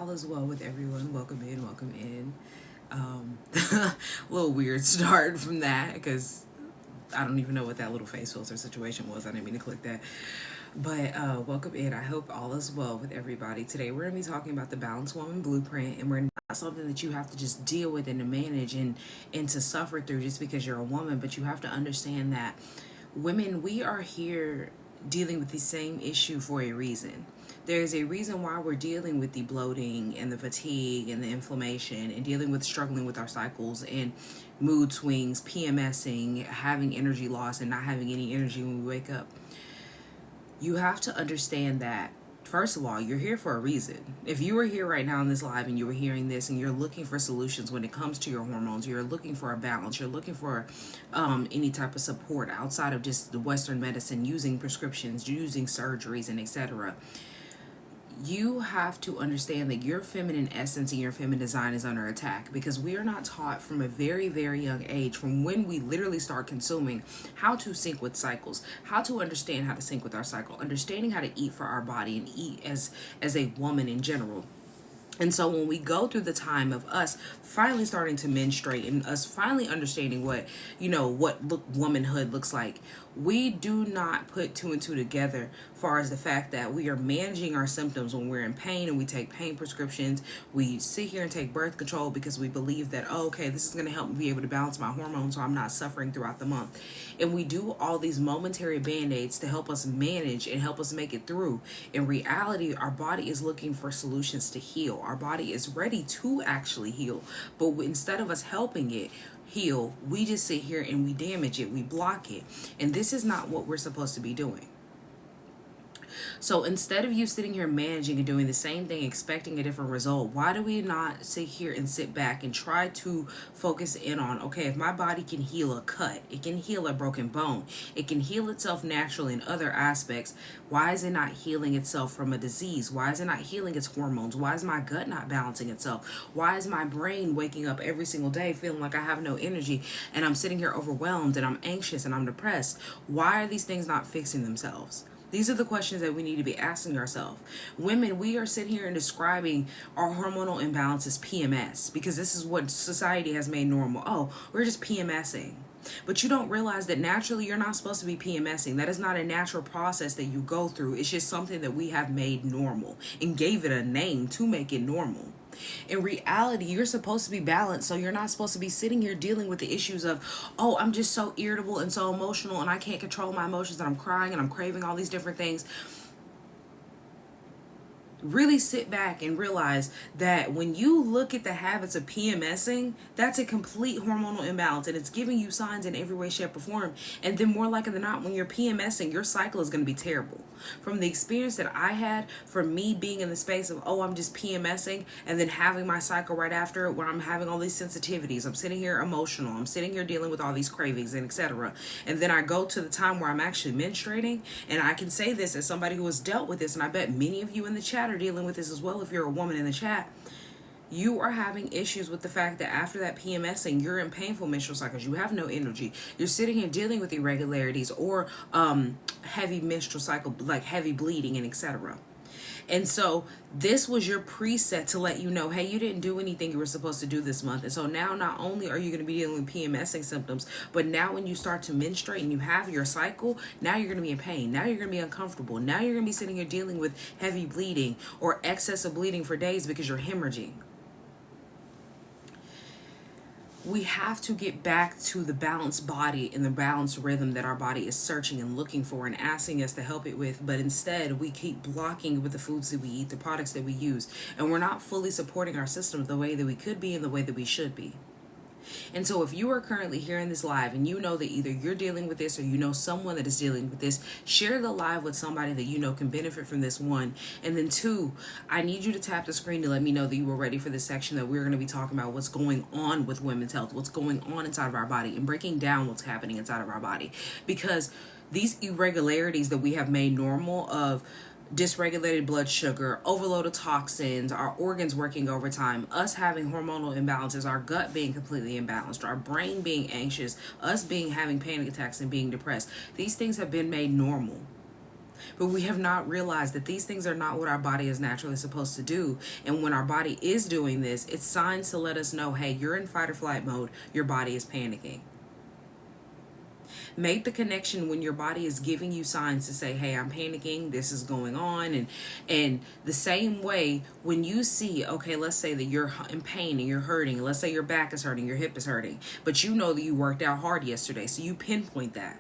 all is well with everyone. Welcome in, welcome in. A little weird start from that because I don't even know what that little face filter situation was. I didn't mean to click that. But welcome in. I hope all is well with everybody. Today we're going to be talking about the Balanced Woman Blueprint, and we're not something that you have to just deal with and to manage and to suffer through just because you're a woman, but you have to understand that women, we are here dealing with the same issue for a reason. There's a reason why we're dealing with the bloating and the fatigue and the inflammation and dealing with struggling with our cycles and mood swings, PMSing, having energy loss and not having any energy when we wake up. You have to understand that, first of all, you're here for a reason. If you were here right now in this live and you were hearing this and you're looking for solutions when it comes to your hormones, you're looking for a balance, you're looking for any type of support outside of just the Western medicine, using prescriptions, using surgeries, and etc., you have to understand that your feminine essence and your feminine design is under attack because we are not taught from a very, very young age, from when we literally start consuming, how to sync with cycles, how to understand how to sync with our cycle, understanding how to eat for our body and eat as a woman in general. And so when we go through the time of us finally starting to menstruate and us finally understanding what womanhood looks like, we do not put two and two together as far as the fact that we are managing our symptoms when we're in pain and we take pain prescriptions. We sit here and take birth control because we believe that, oh, okay, this is going to help me be able to balance my hormones so I'm not suffering throughout the month. And we do all these momentary band-aids to help us manage and help us make it through. In reality, our body is looking for solutions to heal. Our body is ready to actually heal. But instead of us helping it heal, we just sit here and we damage it, we block it. And this is not what we're supposed to be doing. So instead of you sitting here managing and doing the same thing, expecting a different result, why do we not sit here and sit back and try to focus in on, okay, if my body can heal a cut, it can heal a broken bone, it can heal itself naturally in other aspects, why is it not healing itself from a disease? Why is it not healing its hormones? Why is my gut not balancing itself? Why is my brain waking up every single day feeling like I have no energy and I'm sitting here overwhelmed and I'm anxious and I'm depressed? Why are these things not fixing themselves? These are the questions that we need to be asking ourselves. Women, we are sitting here and describing our hormonal imbalance as PMS because this is what society has made normal. Oh, we're just PMSing. But you don't realize that naturally you're not supposed to be PMSing. That is not a natural process that you go through. It's just something that we have made normal and gave it a name to make it normal. In reality, you're supposed to be balanced, so you're not supposed to be sitting here dealing with the issues of, oh, I'm just so irritable and so emotional and I can't control my emotions and I'm crying and I'm craving all these different things. Really sit back and realize that when you look at the habits of PMSing, that's a complete hormonal imbalance and it's giving you signs in every way, shape, or form. And then more likely than not, when you're PMSing, your cycle is going to be terrible. From the experience that I had, for me being in the space of, oh, I'm just PMSing, and then having my cycle right after it where I'm having all these sensitivities, I'm sitting here emotional, I'm sitting here dealing with all these cravings and etc. And then I go to the time where I'm actually menstruating, and I can say this as somebody who has dealt with this, and I bet many of you in the chat are dealing with this as well if you're a woman in the chat. You are having issues with the fact that after that PMSing, you're in painful menstrual cycles. You have no energy. You're sitting here dealing with irregularities or heavy menstrual cycle, like heavy bleeding and etc. And so this was your preset to let you know, hey, you didn't do anything you were supposed to do this month. And so now not only are you going to be dealing with PMSing symptoms, but now when you start to menstruate and you have your cycle, now you're going to be in pain. Now you're going to be uncomfortable. Now you're going to be sitting here dealing with heavy bleeding or excessive bleeding for days because you're hemorrhaging. We have to get back to the balanced body and the balanced rhythm that our body is searching and looking for and asking us to help it with. But instead, we keep blocking with the foods that we eat, the products that we use. And we're not fully supporting our system the way that we could be and the way that we should be. And so if you are currently hearing this live and you know that either you're dealing with this or you know someone that is dealing with this, share the live with somebody that you know can benefit from this, one. And then two, I need you to tap the screen to let me know that you were ready for this section that we're going to be talking about what's going on with women's health, what's going on inside of our body, and breaking down what's happening inside of our body. Because these irregularities that we have made normal of dysregulated blood sugar, overload of toxins, our organs working overtime, us having hormonal imbalances, our gut being completely imbalanced, our brain being anxious, us having panic attacks and being depressed. These things have been made normal. But we have not realized that these things are not what our body is naturally supposed to do. And when our body is doing this, it's signs to let us know, hey, you're in fight or flight mode. Your body is panicking. Make the connection when your body is giving you signs to say, hey, I'm panicking, this is going on. And the same way when you see, okay, let's say that you're in pain and you're hurting. Let's say your back is hurting, your hip is hurting. But you know that you worked out hard yesterday. So you pinpoint that.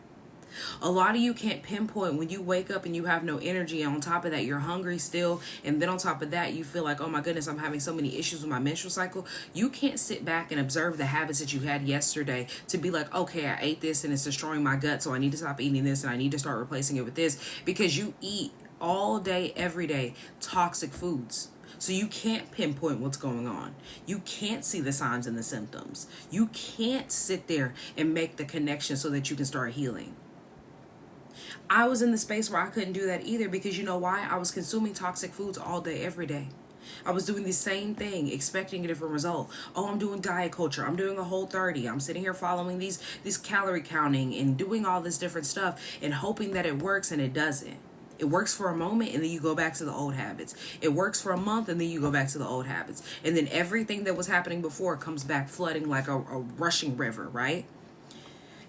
A lot of you can't pinpoint when you wake up and you have no energy, and on top of that you're hungry still, and then on top of that you feel like, oh my goodness, I'm having so many issues with my menstrual cycle. You can't sit back and observe the habits that you had yesterday to be like, okay, I ate this and it's destroying my gut, so I need to stop eating this and I need to start replacing it with this, because you eat all day every day toxic foods. So you can't pinpoint what's going on. You can't see the signs and the symptoms. You can't sit there and make the connection so that you can start healing. I was in the space where I couldn't do that either, because you know why? I was consuming toxic foods all day, every day. I was doing the same thing, expecting a different result. Oh, I'm doing diet culture. I'm doing a Whole30. I'm sitting here following these calorie counting and doing all this different stuff and hoping that it works, and it doesn't. It works for a moment and then you go back to the old habits. It works for a month and then you go back to the old habits. And then everything that was happening before comes back flooding like a rushing river, right?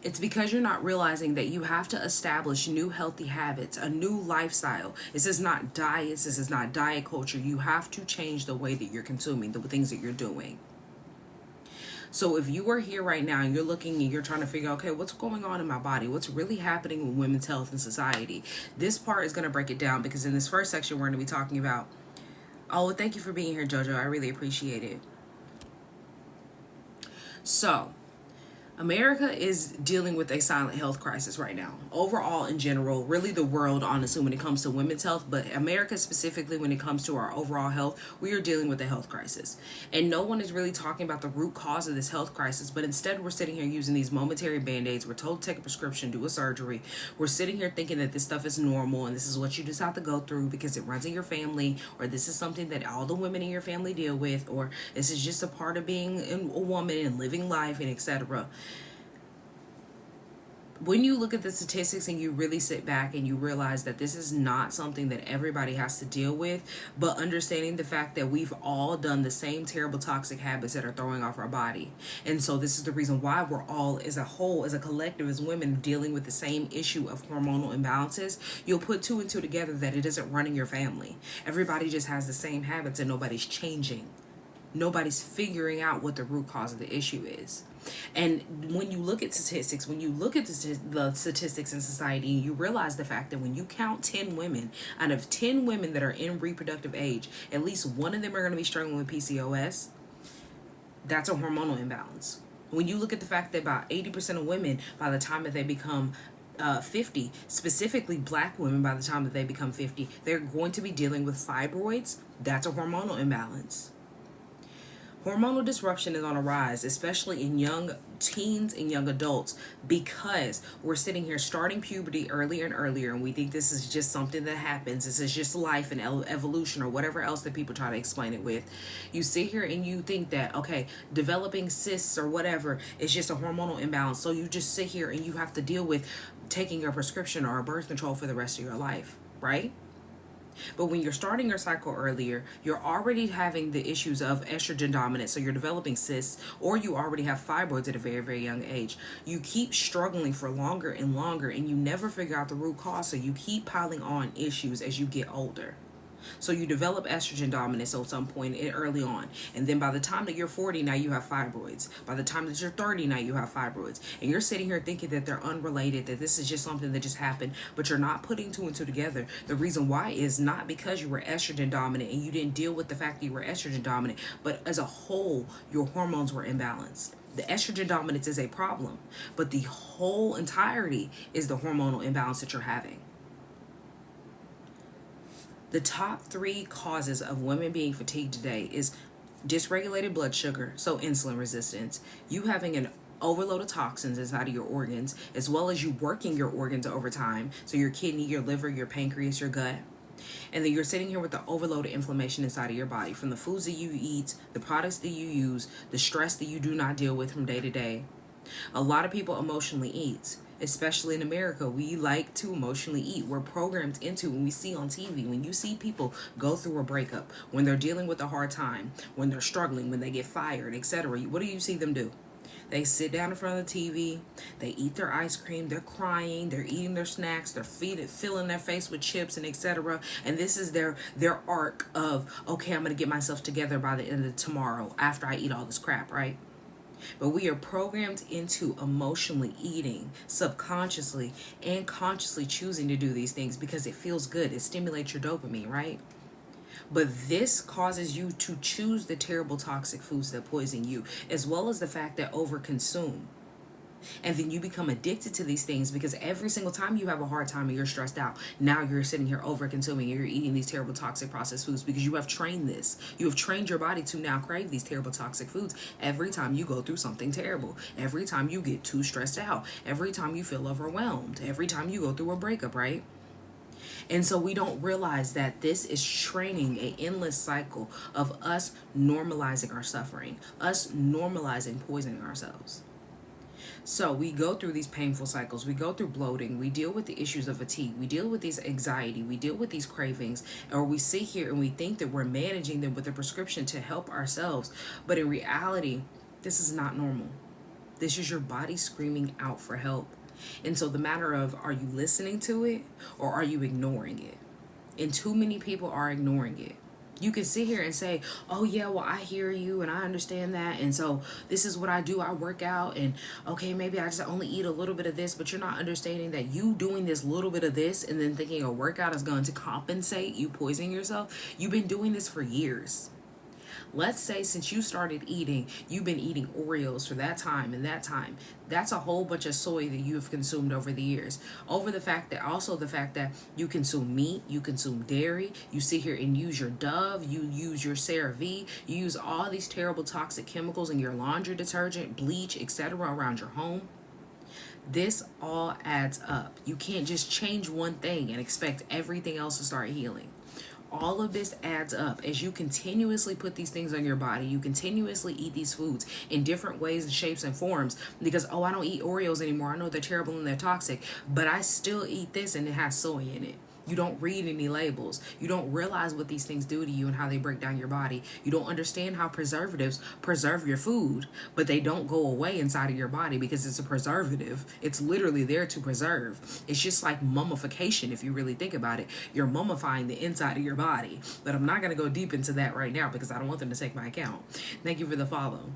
It's because you're not realizing that you have to establish new healthy habits, a new lifestyle. This is not diets. This is not diet culture. You have to change the way that you're consuming, the things that you're doing. So if you are here right now and you're looking and you're trying to figure out, okay, what's going on in my body? What's really happening with women's health and society? This part is going to break it down, because in this first section, we're going to be talking about, oh, thank you for being here, JoJo. I really appreciate it. So, America is dealing with a silent health crisis right now. Overall, in general, really the world, honestly, when it comes to women's health, but America specifically when it comes to our overall health, we are dealing with a health crisis. And no one is really talking about the root cause of this health crisis, but instead we're sitting here using these momentary band-aids. We're told to take a prescription, do a surgery. We're sitting here thinking that this stuff is normal and this is what you just have to go through because it runs in your family, or this is something that all the women in your family deal with, or this is just a part of being a woman and living life, and etc. When you look at the statistics and you really sit back and you realize that this is not something that everybody has to deal with, but understanding the fact that we've all done the same terrible toxic habits that are throwing off our body. And so this is the reason why we're all as a whole, as a collective, as women, dealing with the same issue of hormonal imbalances. You'll put two and two together that it isn't running your family. Everybody just has the same habits and nobody's changing. Nobody's figuring out what the root cause of the issue is. And when you look at statistics, when you look at the statistics in society, you realize the fact that when you count 10 women, out of 10 women that are in reproductive age, at least one of them are going to be struggling with PCOS. That's a hormonal imbalance. When you look at the fact that about 80% of women, by the time that they become 50, specifically black women, by the time that they become 50, they're going to be dealing with fibroids. That's a hormonal imbalance. Hormonal disruption is on a rise, especially in young teens and young adults, because we're sitting here starting puberty earlier and earlier, and we think this is just something that happens. This is just life and evolution, or whatever else that people try to explain it with. You sit here and you think that, okay, developing cysts or whatever is just a hormonal imbalance, so you just sit here and you have to deal with taking a prescription or a birth control for the rest of your life, right? But when you're starting your cycle earlier, you're already having the issues of estrogen dominance, so you're developing cysts, or you already have fibroids at a very, very young age. You keep struggling for longer and longer, and you never figure out the root cause, so you keep piling on issues as you get older. So you develop estrogen dominance at some point early on. And then by the time that you're 40, now you have fibroids. By the time that you're 30, now you have fibroids. And you're sitting here thinking that they're unrelated, that this is just something that just happened, but you're not putting two and two together. The reason why is not because you were estrogen dominant and you didn't deal with the fact that you were estrogen dominant, but as a whole, your hormones were imbalanced. The estrogen dominance is a problem, but the whole entirety is the hormonal imbalance that you're having. The top 3 causes of women being fatigued today is dysregulated blood sugar, so insulin resistance, you having an overload of toxins inside of your organs, as well as you working your organs over time, so your kidney, your liver, your pancreas, your gut. And then you're sitting here with the overload of inflammation inside of your body from the foods that you eat, the products that you use, the stress that you do not deal with from day to day. A lot of people emotionally eat. Especially in America, we like to emotionally eat. We're programmed into, when we see on TV, when you see people go through a breakup, when they're dealing with a hard time, when they're struggling, when they get fired, etc., what do you see them do? They sit down in front of the TV, they eat their ice cream, they're crying, they're eating their snacks, they're filling their face with chips and etc. And this is their arc of, okay, I'm gonna get myself together by the end of tomorrow after I eat all this crap, right? But we are programmed into emotionally eating, subconsciously and consciously choosing to do these things because it feels good. It stimulates your dopamine, right? But this causes you to choose the terrible toxic foods that poison you, as well as the fact that overconsume. And then you become addicted to these things because every single time you have a hard time and you're stressed out, now you're sitting here over consuming and you're eating these terrible toxic processed foods because you have trained this. You have trained your body to now crave these terrible toxic foods every time you go through something terrible, every time you get too stressed out, every time you feel overwhelmed, every time you go through a breakup, right? And so we don't realize that this is training an endless cycle of us normalizing our suffering, us normalizing poisoning ourselves. So we go through these painful cycles. We go through bloating. We deal with the issues of fatigue. We deal with these anxiety. We deal with these cravings. Or we sit here and we think that we're managing them with a prescription to help ourselves. But in reality, this is not normal. This is your body screaming out for help. And so the matter of, are you listening to it or are you ignoring it? And too many people are ignoring it. You can sit here and say, oh yeah, well, I hear you and I understand that. And so this is what I do. I work out and okay, maybe I just only eat a little bit of this, but you're not understanding that you doing this little bit of this and then thinking a workout is going to compensate you poisoning yourself. You've been doing this for years. Let's say since you started eating, you've been eating Oreos for that time and that time. That's a whole bunch of soy that you have consumed over the years. Over the fact that you consume meat, you consume dairy, you sit here and use your Dove, you use your CeraVe, you use all these terrible toxic chemicals in your laundry detergent, bleach, etc. around your home. This all adds up. You can't just change one thing and expect everything else to start healing. All of this adds up as you continuously put these things on your body. You continuously eat these foods in different ways and shapes and forms because, oh, I don't eat Oreos anymore. I know they're terrible and they're toxic, but I still eat this and it has soy in it. You don't read any labels. You don't realize what these things do to you and how they break down your body. You don't understand how preservatives preserve your food, but they don't go away inside of your body because it's a preservative. It's literally there to preserve. It's just like mummification if you really think about it. You're mummifying the inside of your body. But I'm not going to go deep into that right now because I don't want them to take my account. Thank you for the follow.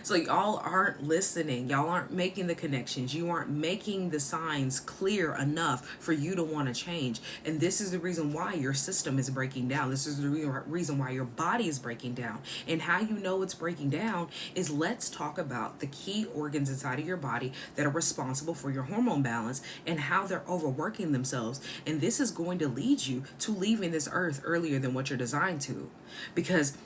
So y'all aren't listening. Y'all aren't making the connections. You aren't making the signs clear enough for you to want to change. And this is the reason why your system is breaking down. This is the reason why your body is breaking down. And how you know it's breaking down is, let's talk about the key organs inside of your body that are responsible for your hormone balance and how they're overworking themselves. And this is going to lead you to leaving this earth earlier than what you're designed to. Because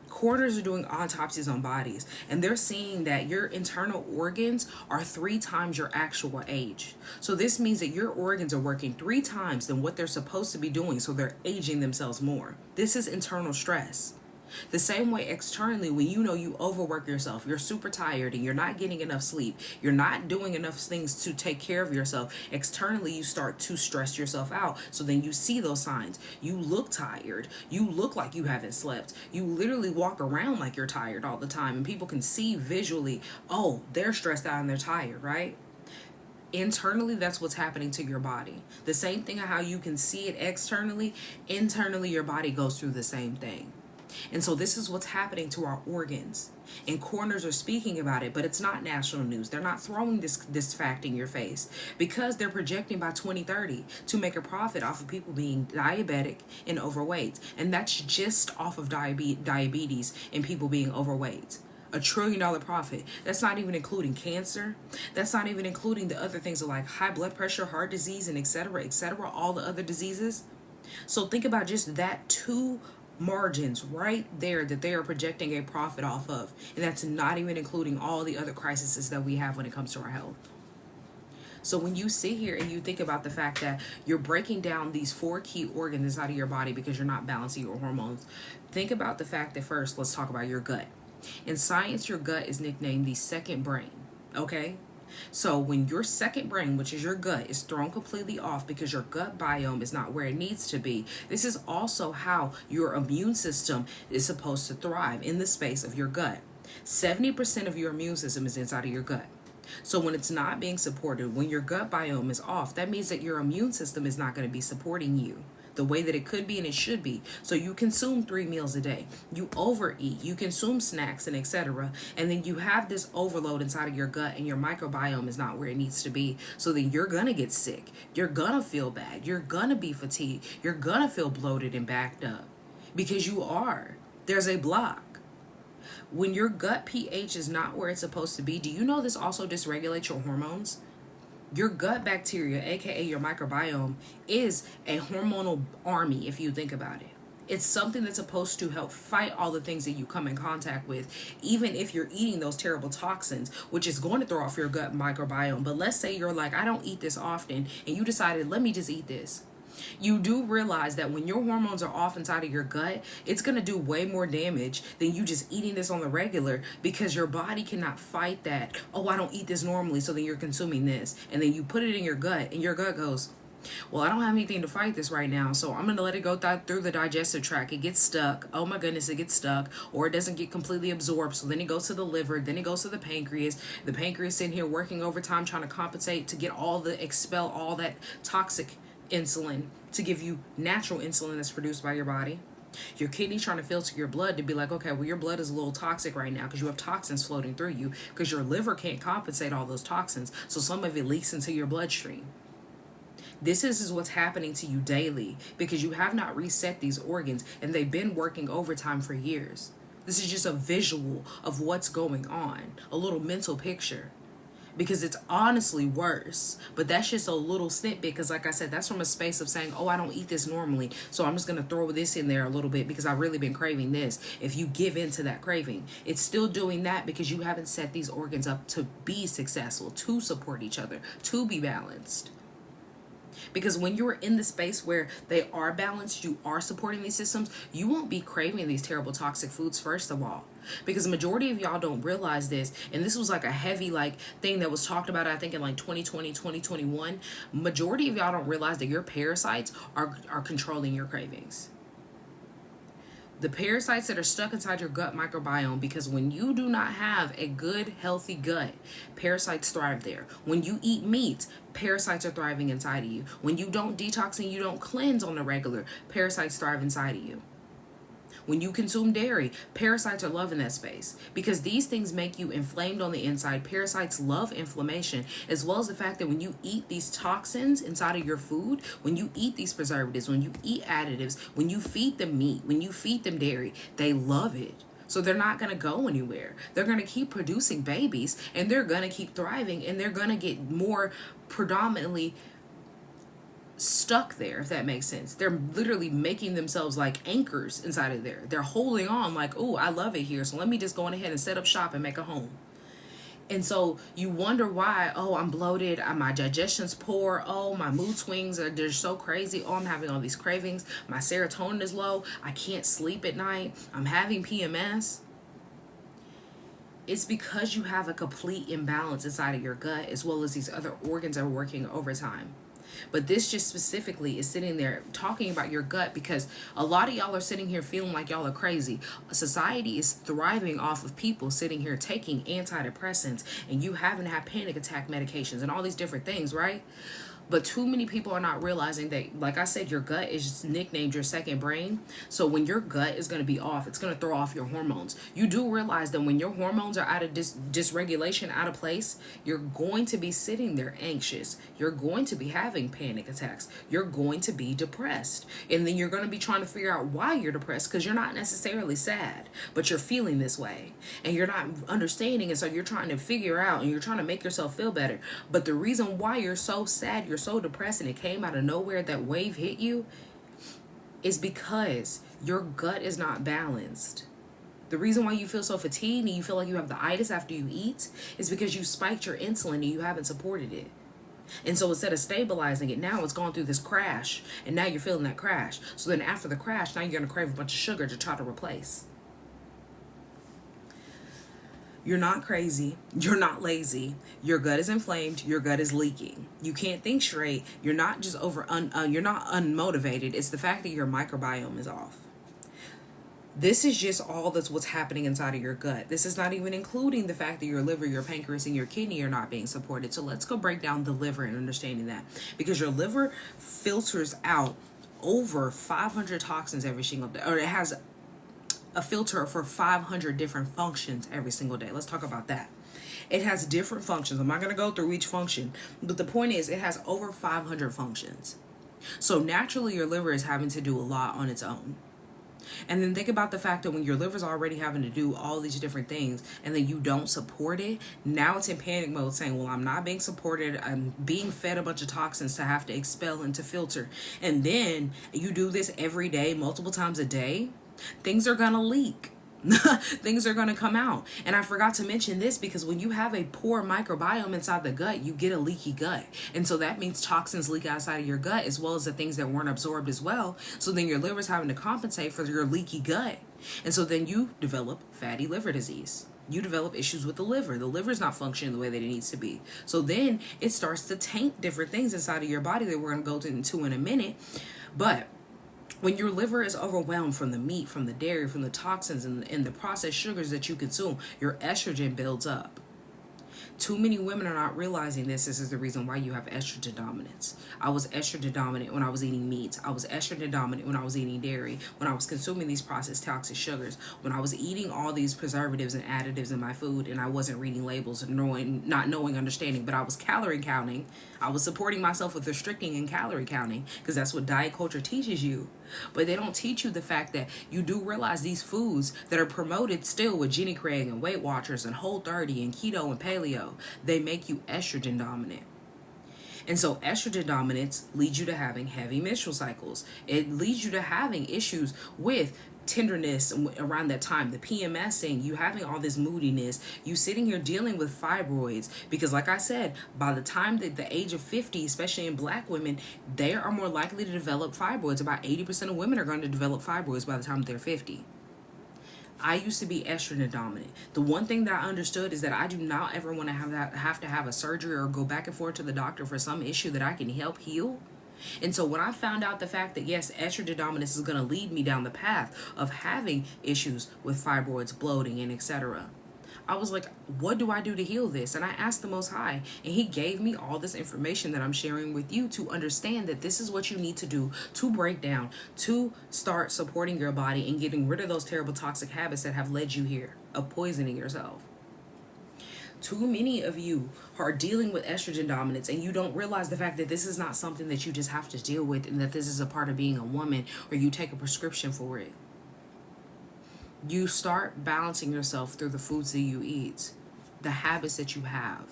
coroners are doing autopsies on bodies and they're seeing that your internal organs are 3 times your actual age. So this means that your organs are working 3 times than what they're supposed to be doing, so they're aging themselves more. This is internal stress. The same way externally, when you know you overwork yourself, you're super tired and you're not getting enough sleep, you're not doing enough things to take care of yourself, externally you start to stress yourself out. So then you see those signs. You look tired. You look like you haven't slept. You literally walk around like you're tired all the time, and people can see visually, oh, they're stressed out and they're tired, right? Internally, that's what's happening to your body. The same thing how you can see it externally, internally your body goes through the same thing. And so this is what's happening to our organs. And coroners are speaking about it, but it's not national news. They're not throwing this fact in your face because they're projecting by 2030 to make a profit off of people being diabetic and overweight. And that's just off of diabetes and people being overweight. $1 trillion profit. That's not even including cancer. That's not even including the other things like high blood pressure, heart disease, and etc., all the other diseases. So think about just that 2 margins right there that they are projecting a profit off of, and that's not even including all the other crises that we have when it comes to our health. So when you sit here and you think about the fact that you're breaking down these 4 key organs inside of your body because you're not balancing your hormones, think about the fact that first, let's talk about your gut. In science, your gut is nicknamed the second brain, okay? So when your second brain, which is your gut, is thrown completely off because your gut biome is not where it needs to be, this is also how your immune system is supposed to thrive, in the space of your gut. 70% of your immune system is inside of your gut. So when it's not being supported, when your gut biome is off, that means that your immune system is not going to be supporting you the way that it could be and it should be. So you consume 3 meals a day, you overeat, you consume snacks and etc. And then you have this overload inside of your gut and your microbiome is not where it needs to be. So then you're gonna get sick, you're gonna feel bad, you're gonna be fatigued, you're gonna feel bloated and backed up, because there's a block. When your gut pH is not where it's supposed to be, do you know this also dysregulates your hormones? Your gut bacteria, aka your microbiome, is a hormonal army if you think about it. It's something that's supposed to help fight all the things that you come in contact with, even if you're eating those terrible toxins, which is going to throw off your gut microbiome. But let's say you're like, I don't eat this often, and you decided, let me just eat this. You do realize that when your hormones are off inside of your gut, it's going to do way more damage than you just eating this on the regular, because your body cannot fight that. Oh, I don't eat this normally, so then you're consuming this. And then you put it in your gut, and your gut goes, well, I don't have anything to fight this right now, so I'm going to let it go through the digestive tract. It gets stuck. Oh my goodness, it gets stuck. Or it doesn't get completely absorbed. So then it goes to the liver. Then it goes to the pancreas. The pancreas sitting here working overtime trying to compensate to expel all that toxic insulin to give you natural insulin that's produced by your body. Your kidneys trying to filter your blood to be like, okay, well, your blood is a little toxic right now because you have toxins floating through you, because your liver can't compensate all those toxins, so some of it leaks into your bloodstream. This is what's happening to you daily because you have not reset these organs, and they've been working overtime for years. This is just a visual of what's going on, a little mental picture, because it's honestly worse. But that's just a little snippet, because like I said, that's from a space of saying, oh, I don't eat this normally, so I'm just going to throw this in there a little bit because I've really been craving this. If you give in to that craving, it's still doing that because you haven't set these organs up to be successful, to support each other, to be balanced. Because when you're in the space where they are balanced, you are supporting these systems, you won't be craving these terrible toxic foods, first of all. Because the majority of y'all don't realize this, and this was like a heavy thing that was talked about, I think, in 2020, 2021. Majority of y'all don't realize that your parasites are controlling your cravings. The parasites that are stuck inside your gut microbiome, because when you do not have a good, healthy gut, parasites thrive there. When you eat meat, parasites are thriving inside of you. When you don't detox and you don't cleanse on the regular, parasites thrive inside of you. When you consume dairy, parasites are loving that space, because these things make you inflamed on the inside. Parasites love inflammation, as well as the fact that when you eat these toxins inside of your food, when you eat these preservatives, when you eat additives, when you feed them meat, when you feed them dairy, they love it. So they're not going to go anywhere. They're going to keep producing babies, and they're going to keep thriving, and they're going to get more predominantly stuck there, if that makes sense. They're literally making themselves like anchors inside of there. They're holding on like, oh, I love it here, so let me just go on ahead and set up shop and make a home. And so you wonder why, oh, I'm bloated, my digestion's poor, oh, my mood swings they're so crazy, oh, I'm having all these cravings, my serotonin is low, I can't sleep at night, I'm having PMS. It's because you have a complete imbalance inside of your gut, as well as these other organs are working overtime. But this just specifically is sitting there talking about your gut, because a lot of y'all are sitting here feeling like y'all are crazy. Society is thriving off of people sitting here taking antidepressants, and you having to have panic attack medications and all these different things, right? But too many people are not realizing that, like I said, your gut is just nicknamed your second brain. So when your gut is going to be off, it's going to throw off your hormones. You do realize that when your hormones are out of dysregulation, out of place, you're going to be sitting there anxious. You're going to be having panic attacks. You're going to be depressed. And then you're going to be trying to figure out why you're depressed, because you're not necessarily sad, but you're feeling this way. And you're not understanding it, so you're trying to figure out, and you're trying to make yourself feel better. But the reason why you're so sad, you're so depressed, and it came out of nowhere, that wave hit you, is because your gut is not balanced. The reason why you feel so fatigued and you feel like you have the itis after you eat is because you spiked your insulin and you haven't supported it. And so instead of stabilizing it, now it's gone through this crash, and now you're feeling that crash. So then after the crash, now you're going to crave a bunch of sugar to try to replace. You're not crazy. You're not lazy. Your gut is inflamed. Your gut is leaking. You can't think straight. You're not just you're not unmotivated. It's the fact that your microbiome is off. This is just all that's what's happening inside of your gut. This is not even including the fact that your liver, your pancreas, and your kidney are not being supported. So let's go break down the liver and understanding that. Because your liver filters out over 500 toxins every single day, or it has a filter for 500 different functions every single day. Let's talk about that. It has different functions. I'm not going to go through each function, but the point is it has over 500 functions. So naturally your liver is having to do a lot on its own. And then think about the fact that when your liver's already having to do all these different things and then you don't support it, now it's in panic mode saying, well, I'm not being supported. I'm being fed a bunch of toxins to have to expel and to filter. And then you do this every day, multiple times a day, things are going to leak. Things are going to come out. And I forgot to mention this because when you have a poor microbiome inside the gut, you get a leaky gut. And so that means toxins leak outside of your gut as well as the things that weren't absorbed as well. So then your liver's having to compensate for your leaky gut. And so then you develop fatty liver disease. You develop issues with the liver. The liver's not functioning the way that it needs to be. So then it starts to taint different things inside of your body that we're going to go into in a minute. But when your liver is overwhelmed from the meat, from the dairy, from the toxins, and the processed sugars that you consume, your estrogen builds up. Too many women are not realizing this. This is the reason why you have estrogen dominance. I was estrogen dominant when I was eating meat. I was estrogen dominant when I was eating dairy, when I was consuming these processed toxic sugars, when I was eating all these preservatives and additives in my food, and I wasn't reading labels and not knowing, understanding, but I was calorie counting. I was supporting myself with restricting and calorie counting because that's what diet culture teaches you. But they don't teach you the fact that you do realize these foods that are promoted still with Jenny Craig and Weight Watchers and Whole30 and keto and paleo, they make you estrogen dominant. And so estrogen dominance leads you to having heavy menstrual cycles. It leads you to having issues with tenderness around that time, the PMSing, you having all this moodiness, you sitting here dealing with fibroids, because like I said, by the time that the age of 50, especially in Black women, they are more likely to develop fibroids. About 80% of women are going to develop fibroids by the time they're 50. I used to be estrogen dominant. The one thing that I understood is that I do not ever want to have a surgery or go back and forth to the doctor for some issue that I can help heal. And so when I found out the fact that yes, estrogen dominance is going to lead me down the path of having issues with fibroids, bloating, and etc., I was like, what do I do to heal this? And I asked the Most High, and he gave me all this information that I'm sharing with you to understand that this is what you need to do to break down, to start supporting your body and getting rid of those terrible toxic habits that have led you here, of poisoning yourself. Too many of you are dealing with estrogen dominance and you don't realize the fact that this is not something that you just have to deal with and that this is a part of being a woman or you take a prescription for it. You start balancing yourself through the foods that you eat, the habits that you have.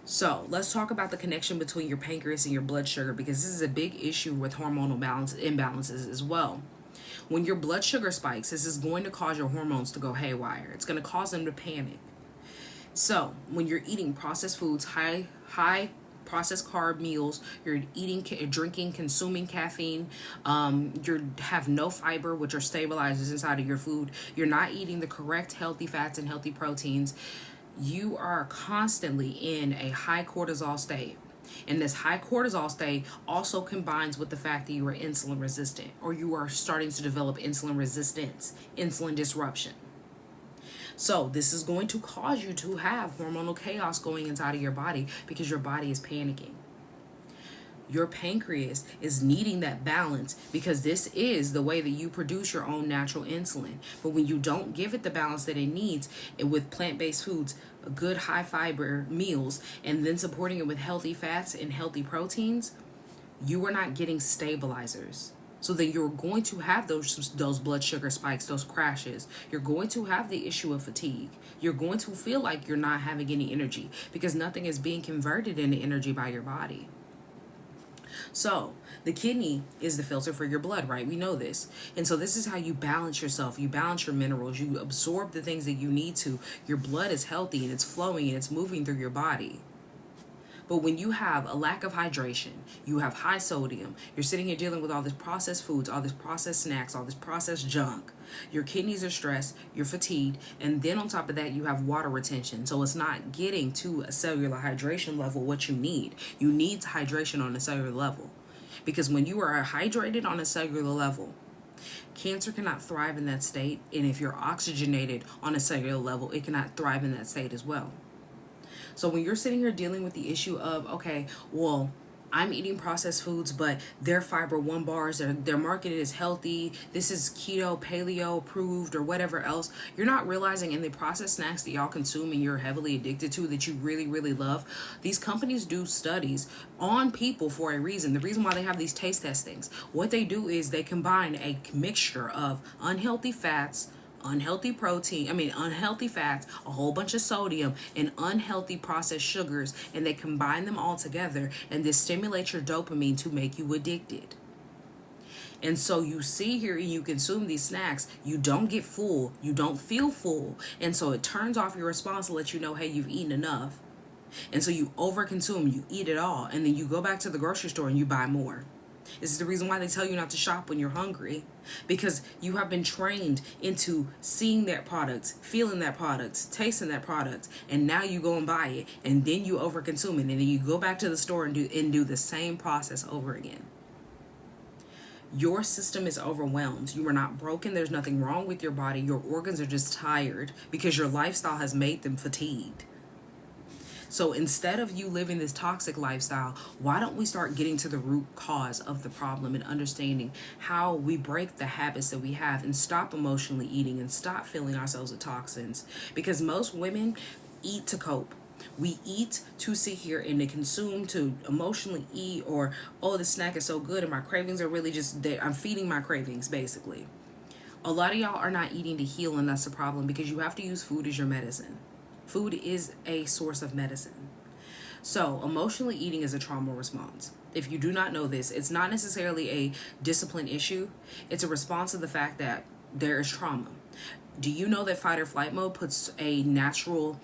So let's talk about the connection between your pancreas and your blood sugar, because this is a big issue with hormonal imbalances as well. When your blood sugar spikes, this is going to cause your hormones to go haywire. It's going to cause them to panic. So when you're eating processed foods, high processed carb meals, you're eating, drinking, consuming caffeine, you have no fiber, which are stabilizers inside of your food, you're not eating the correct healthy fats and healthy proteins, you are constantly in a high cortisol state. And this high cortisol state also combines with the fact that you are insulin resistant, or you are starting to develop insulin resistance, insulin disruption. So this is going to cause you to have hormonal chaos going inside of your body because your body is panicking. Your pancreas is needing that balance because this is the way that you produce your own natural insulin. But when you don't give it the balance that it needs, with plant-based foods, good high fiber meals, and then supporting it with healthy fats and healthy proteins, you are not getting stabilizers. So then you're going to have those blood sugar spikes, those crashes. You're going to have the issue of fatigue. You're going to feel like you're not having any energy because nothing is being converted into energy by your body. So the kidney is the filter for your blood, right? We know this. And so this is how you balance yourself. You balance your minerals. You absorb the things that you need to. Your blood is healthy and it's flowing and it's moving through your body. But when you have a lack of hydration, you have high sodium, you're sitting here dealing with all this processed foods, all this processed snacks, all this processed junk. Your kidneys are stressed, you're fatigued, and then on top of that, you have water retention. So it's not getting to a cellular hydration level what you need. You need hydration on a cellular level. Because when you are hydrated on a cellular level, cancer cannot thrive in that state. And if you're oxygenated on a cellular level, it cannot thrive in that state as well. So when you're sitting here dealing with the issue of, okay, well, I'm eating processed foods, but they're fiber one bars, they're marketed as healthy, this is keto, paleo approved, or whatever else, you're not realizing in the processed snacks that y'all consume and you're heavily addicted to, that you really, really love, these companies do studies on people for a reason. The reason why they have these taste testings, what they do is they combine a mixture of unhealthy fats, unhealthy fats, a whole bunch of sodium, and unhealthy processed sugars, and they combine them all together, and this stimulates your dopamine to make you addicted. And so you see here, you consume these snacks, you don't get full, you don't feel full, and so it turns off your response to let you know, hey, you've eaten enough. And so you overconsume, you eat it all, and then you go back to the grocery store and you buy more. This is the reason why they tell you not to shop when you're hungry, because you have been trained into seeing that product, feeling that product, tasting that product, and now you go and buy it, and then you overconsume it, and then you go back to the store and do the same process over again. Your system is overwhelmed. You are not broken. There's nothing wrong with your body. Your organs are just tired because your lifestyle has made them fatigued. So instead of you living this toxic lifestyle, why don't we start getting to the root cause of the problem and understanding how we break the habits that we have and stop emotionally eating and stop filling ourselves with toxins? Because most women eat to cope. We eat to sit here and to consume, to emotionally eat, or, oh, the snack is so good and my cravings are really just there. I'm feeding my cravings, basically. A lot of y'all are not eating to heal, and that's the problem, because you have to use food as your medicine. Food is a source of medicine. So emotionally eating is a trauma response. If you do not know this, it's not necessarily a discipline issue. It's a response to the fact that there is trauma. Do you know that fight or flight mode puts a natural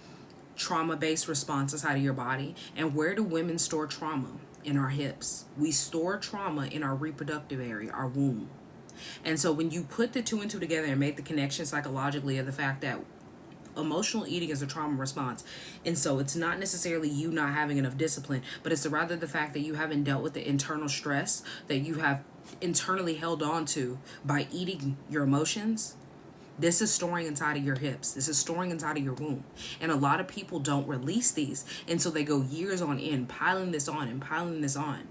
trauma-based response inside of your body? And where do women store trauma? In our hips. We store trauma in our reproductive area, our womb. And so when you put the two and two together and make the connection psychologically of the fact that emotional eating is a trauma response, and so it's not necessarily you not having enough discipline, but it's rather the fact that you haven't dealt with the internal stress that you have internally held on to by eating your emotions. This is storing inside of your hips. This is storing inside of your womb. And a lot of people don't release these, and so they go years on end piling this on and piling this on.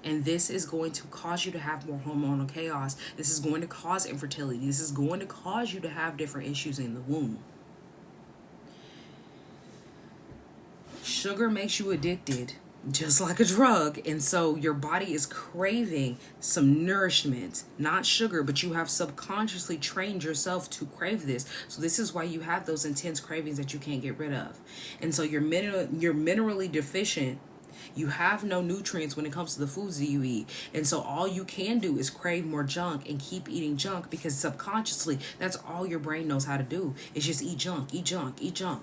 And this is going to cause you to have more hormonal chaos. This is going to cause infertility. This is going to cause you to have different issues in the womb. Sugar makes you addicted, just like a drug. And so your body is craving some nourishment, not sugar, but you have subconsciously trained yourself to crave this. So this is why you have those intense cravings that you can't get rid of. And so you're minerally deficient. You have no nutrients when it comes to the foods that you eat. And so all you can do is crave more junk and keep eating junk, because subconsciously that's all your brain knows how to do, is just eat junk, eat junk, eat junk.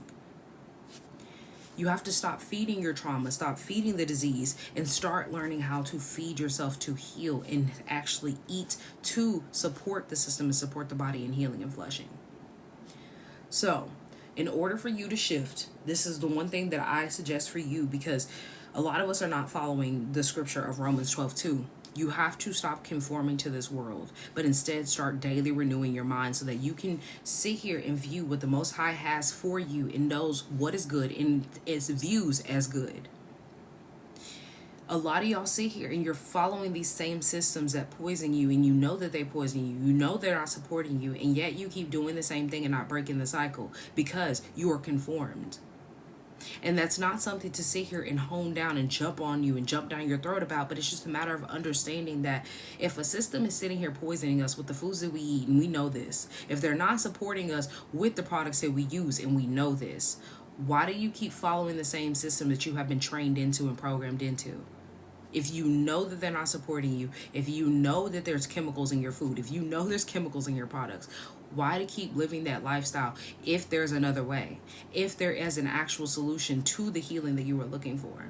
You have to stop feeding your trauma, stop feeding the disease, and start learning how to feed yourself to heal and actually eat to support the system and support the body in healing and flushing. So in order for you to shift, this is the one thing that I suggest for you, because a lot of us are not following the scripture of Romans 12:2. You have to stop conforming to this world, but instead start daily renewing your mind so that you can sit here and view what the Most High has for you and knows what is good and is views as good. A lot of y'all sit here and you're following these same systems that poison you, and you know that they poison you. You know they're not supporting you, and yet you keep doing the same thing and not breaking the cycle because you are conformed. And that's not something to sit here and hone down and jump on you and jump down your throat about, but it's just a matter of understanding that if a system is sitting here poisoning us with the foods that we eat, and we know this, if they're not supporting us with the products that we use, and we know this, why do you keep following the same system that you have been trained into and programmed into? If you know that they're not supporting you, if you know that there's chemicals in your food, if you know there's chemicals in your products, why to keep living that lifestyle if there's another way? If there is an actual solution to the healing that you were looking for?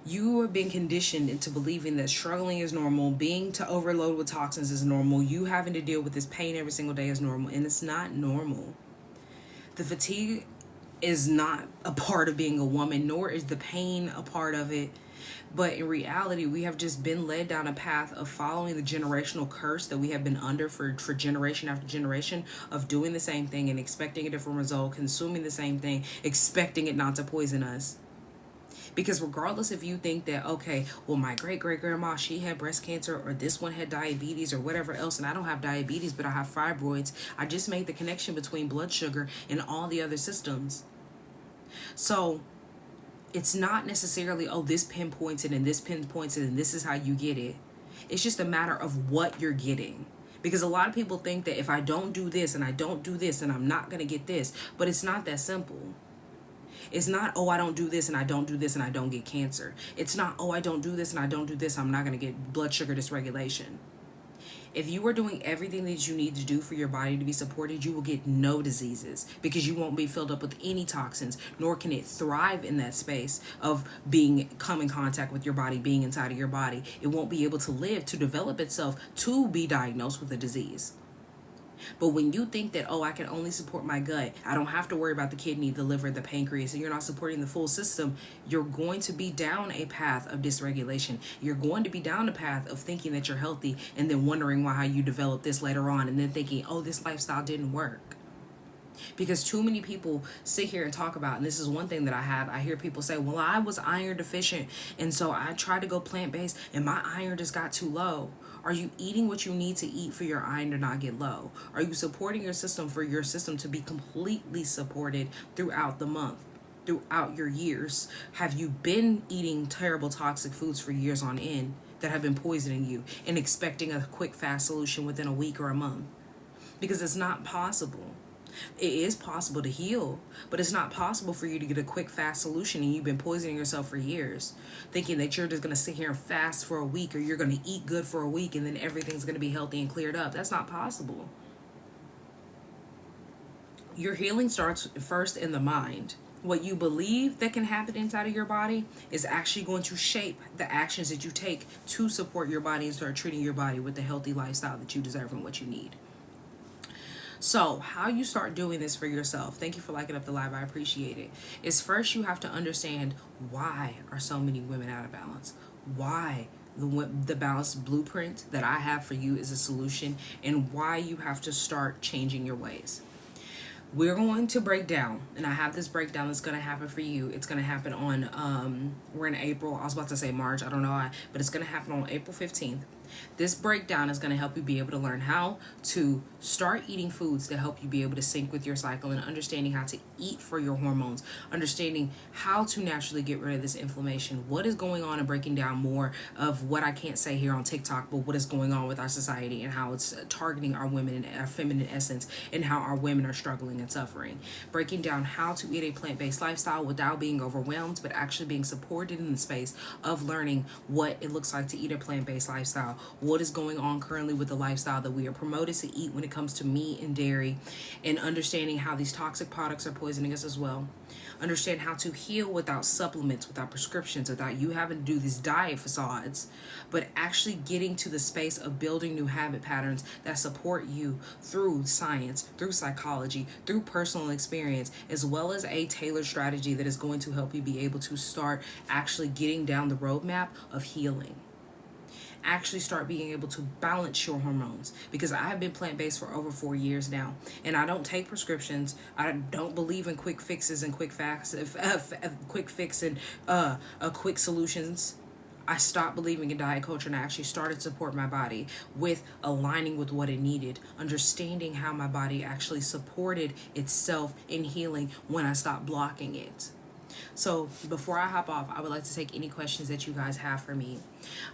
You have been conditioned into believing that struggling is normal, being to overload with toxins is normal, you having to deal with this pain every single day is normal, and it's not normal. The fatigue is not a part of being a woman, nor is the pain a part of it. But in reality, we have just been led down a path of following the generational curse that we have been under for generation after generation, of doing the same thing and expecting a different result, consuming the same thing, expecting it not to poison us. Because regardless if you think that, okay, well, my great great grandma, she had breast cancer, or this one had diabetes or whatever else, and I don't have diabetes, but I have fibroids, I just made the connection between blood sugar and all the other systems. So it's not necessarily, oh, this pinpoints it and this pinpoints it and this is how you get it. It's just a matter of what you're getting. Because a lot of people think that if I don't do this and I don't do this, then I'm not going to get this. But it's not that simple. It's not, oh, I don't do this and I don't do this and I don't get cancer. It's not, oh, I don't do this and I don't do this, I'm not going to get blood sugar dysregulation. If you are doing everything that you need to do for your body to be supported, you will get no diseases, because you won't be filled up with any toxins, nor can it thrive in that space of come in contact with your body, being inside of your body. It won't be able to live, to develop itself, to be diagnosed with a disease. But when you think that, oh, I can only support my gut, I don't have to worry about the kidney, the liver, the pancreas, and you're not supporting the full system, you're going to be down a path of dysregulation. You're going to be down a path of thinking that you're healthy and then wondering why how you develop this later on, and then thinking, oh, this lifestyle didn't work. Because too many people sit here and talk about, and this is one thing that I hear people say, well, I was iron deficient, and so I tried to go plant-based, and my iron just got too low. Are you eating what you need to eat for your iron to not get low? Are you supporting your system for your system to be completely supported throughout the month, throughout your years? Have you been eating terrible toxic foods for years on end that have been poisoning you and expecting a quick, fast solution within a week or a month? Because it's not possible. It is possible to heal, but it's not possible for you to get a quick, fast solution, and you've been poisoning yourself for years, thinking that you're just going to sit here and fast for a week, or you're going to eat good for a week, and then everything's going to be healthy and cleared up. That's not possible. Your healing starts first in the mind. What you believe that can happen inside of your body is actually going to shape the actions that you take to support your body and start treating your body with the healthy lifestyle that you deserve and what you need. So how you start doing this for yourself, thank you for liking up the live, I appreciate it, is first you have to understand, why are so many women out of balance? Why the balanced blueprint that I have for you is a solution, and why you have to start changing your ways. We're going to break down, and I have this breakdown that's going to happen for you. It's going to happen on, we're in April. I was about to say March. I don't know why, but it's going to happen on April 15th. This breakdown is going to help you be able to learn how to start eating foods that help you be able to sync with your cycle, and understanding how to eat for your hormones, understanding how to naturally get rid of this inflammation, what is going on, and breaking down more of what I can't say here on TikTok, but what is going on with our society and how it's targeting our women and our feminine essence, and how our women are struggling and suffering. Breaking down how to eat a plant-based lifestyle without being overwhelmed, but actually being supported in the space of learning what it looks like to eat a plant-based lifestyle, what is going on currently with the lifestyle that we are promoted to eat when it comes to meat and dairy, and understanding how these toxic products are poisoning us as well. Understand how to heal without supplements, without prescriptions, without you having to do these diet facades, but actually getting to the space of building new habit patterns that support you through science, through psychology, through personal experience, as well as a tailored strategy that is going to help you be able to start actually getting down the roadmap of healing. Actually start being able to balance your hormones, because I have been plant-based for over 4 years now, and I don't take prescriptions. I don't believe in quick fixes and quick solutions. I stopped believing in diet culture, and I actually started to support my body with aligning with what it needed, understanding how my body actually supported itself in healing when I stopped blocking it. So before I hop off, I would like to take any questions that you guys have for me.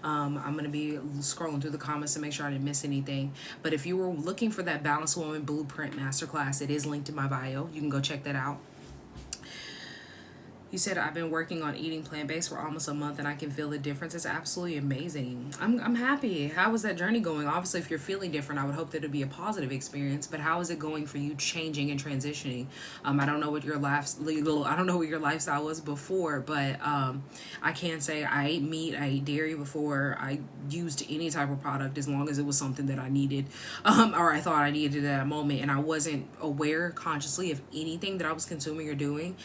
I'm going to be scrolling through the comments to make sure I didn't miss anything. But if you were looking for that Balanced Woman Blueprint Masterclass, it is linked in my bio. You can go check that out. You said I've been working on eating plant-based for almost a month and I can feel the difference. It's absolutely amazing. I'm happy. How is that journey going? Obviously, if you're feeling different, I would hope that it'd be a positive experience. But how is it going for you, changing and transitioning? I don't know what your I don't know what your lifestyle was before, but I can say I ate meat, I ate dairy before I used any type of product, as long as it was something that I needed, or I thought I needed at that moment, and I wasn't aware consciously of anything that I was consuming or doing.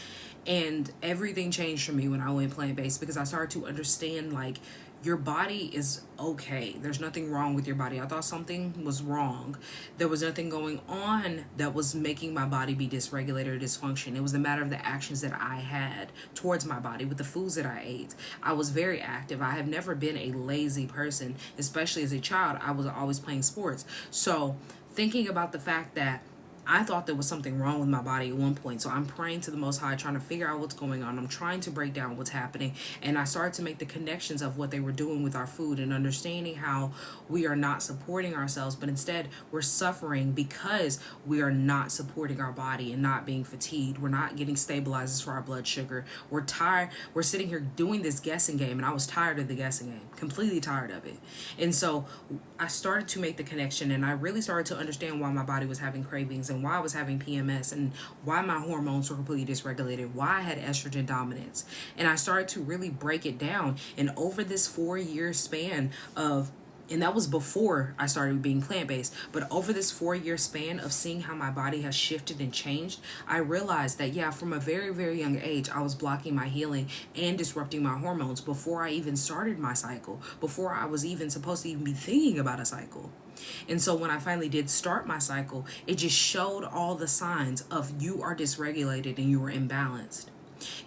And everything changed for me when I went plant-based, because I started to understand, like, your body is okay. There's nothing wrong with your body. I thought something was wrong. There was nothing going on that was making my body be dysregulated or dysfunction. It was a matter of the actions that I had towards my body with the foods that I ate. I was very active. I have never been a lazy person, especially as a child. I was always playing sports. So thinking about the fact that I thought there was something wrong with my body at one point. So I'm praying to the Most High, trying to figure out what's going on. I'm trying to break down what's happening. And I started to make the connections of what they were doing with our food, and understanding how we are not supporting ourselves, but instead we're suffering because we are not supporting our body and not being fatigued. We're not getting stabilizers for our blood sugar. We're tired. We're sitting here doing this guessing game, and I was tired of the guessing game, completely tired of it. And so I started to make the connection, and I really started to understand why my body was having cravings, and why I was having PMS, and why my hormones were completely dysregulated, why I had estrogen dominance. And I started to really break it down. And over this 4-year span of, and that was before I started being plant-based, but over this 4-year span of seeing how my body has shifted and changed, I realized that, yeah, from a very, very young age, I was blocking my healing and disrupting my hormones before I even started my cycle, before I was even supposed to even be thinking about a cycle. And so when I finally did start my cycle, it just showed all the signs of you are dysregulated and you are imbalanced.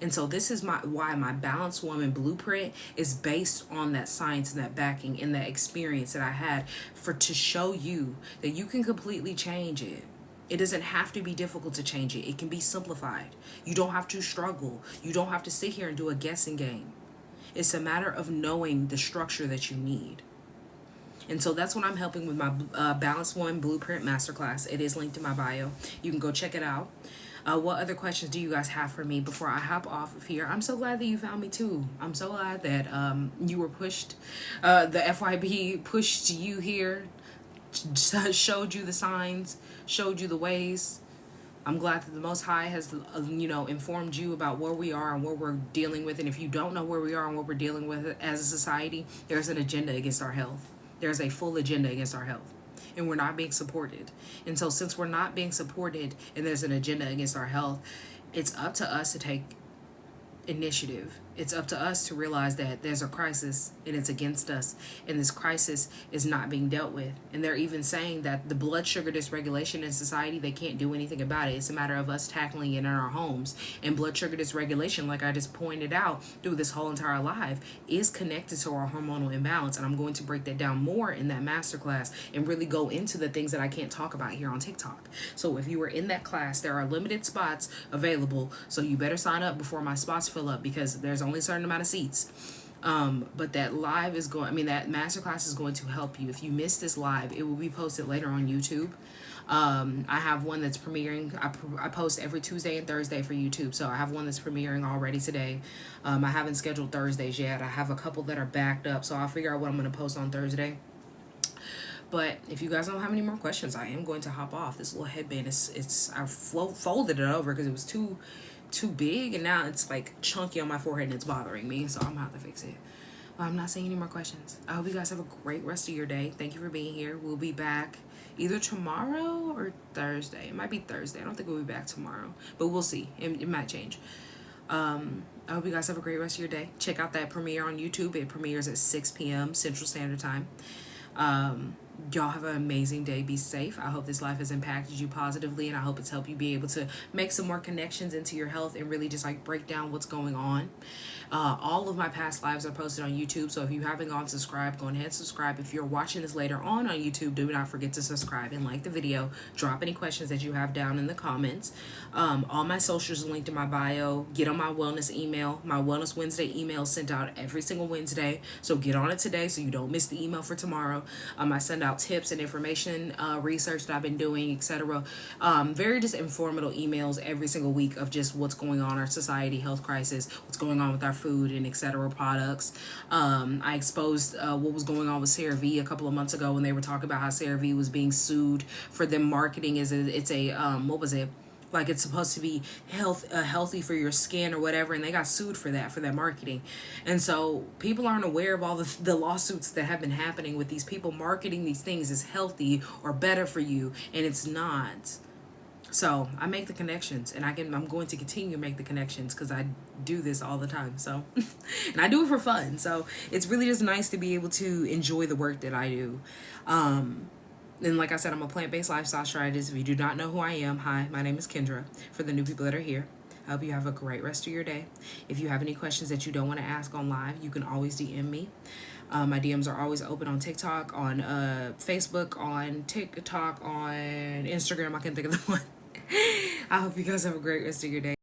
And so this is why my Balanced Woman Blueprint is based on that science and that backing and that experience that I had, to show you that you can completely change it. It doesn't have to be difficult to change it. It can be simplified. You don't have to struggle. You don't have to sit here and do a guessing game. It's a matter of knowing the structure that you need. And so that's what I'm helping with my Balanced Woman Blueprint Masterclass. It is linked in my bio. You can go check it out. What other questions do you guys have for me before I hop off of here? I'm so glad that you found me too. I'm so glad that you were pushed. The FYB pushed you here, showed you the signs, showed you the ways. I'm glad that the Most High has, informed you about where we are and what we're dealing with. And if you don't know where we are and what we're dealing with as a society, there's an agenda against our health. There's a full agenda against our health, and we're not being supported. And so since we're not being supported and there's an agenda against our health, it's up to us to take initiative. It's up to us to realize that there's a crisis and it's against us, and this crisis is not being dealt with. And they're even saying that the blood sugar dysregulation in society, they can't do anything about it. It's a matter of us tackling it in our homes. And blood sugar dysregulation, like I just pointed out through this whole entire live, is connected to our hormonal imbalance. And I'm going to break that down more in that masterclass and really go into the things that I can't talk about here on TikTok. So if you are in that class, there are limited spots available, so you better sign up before my spots fill up, because there's only a certain amount of seats. But that live is that masterclass is going to help you. If you missed this live, it will be posted later on YouTube. I have one that's premiering. I post every Tuesday and Thursday for YouTube. So I have one that's premiering already today. I haven't scheduled Thursdays yet. I have a couple that are backed up. So I'll figure out what I'm going to post on Thursday. But if you guys don't have any more questions, I am going to hop off. This little headband I folded it over because it was too big, and now it's like chunky on my forehead and it's bothering me, so I'm gonna have to fix it. But I'm not seeing any more questions. I hope you guys have a great rest of your day. Thank you for being here. We'll be back either tomorrow or Thursday. It might be Thursday. I don't think we'll be back tomorrow, but we'll see. It might change. I hope you guys have a great rest of your day. Check out that premiere on YouTube. It premieres at 6 p.m. Central Standard Time. Y'all have an amazing day. Be safe. I hope this life has impacted you positively, and I hope it's helped you be able to make some more connections into your health and really just break down what's going on. All of my past lives are posted on YouTube, so if you haven't gone subscribe, go ahead and subscribe. If you're watching this later on YouTube, do not forget to subscribe and like the video. Drop any questions that you have down in the comments. All my socials are linked in my bio. Get on my wellness email. My Wellness Wednesday email is sent out every single Wednesday, so get on it today so you don't miss the email for tomorrow. I send out tips and information, research that I've been doing, etc. Very just informative emails every single week of just what's going on in our society, health crisis, what's going on with our food and etc. products. I exposed what was going on with CeraVe a couple of months ago when they were talking about how CeraVe was being sued for them marketing it's a what was it? Like it's supposed to be healthy for your skin or whatever, and they got sued for that marketing. And so people aren't aware of all the lawsuits that have been happening with these people marketing these things as healthy or better for you, and it's not. So I make the connections, and I'm going to continue to make the connections because I do this all the time. So and I do it for fun, so it's really just nice to be able to enjoy the work that I do. And like I said, I'm a plant-based lifestyle strategist. If you do not know who I am, hi, my name is Kendra. For the new people that are here, I hope you have a great rest of your day. If you have any questions that you don't want to ask on live, you can always DM me. My DMs are always open on TikTok, on Facebook, on TikTok, on Instagram. I can't think of the one. I hope you guys have a great rest of your day.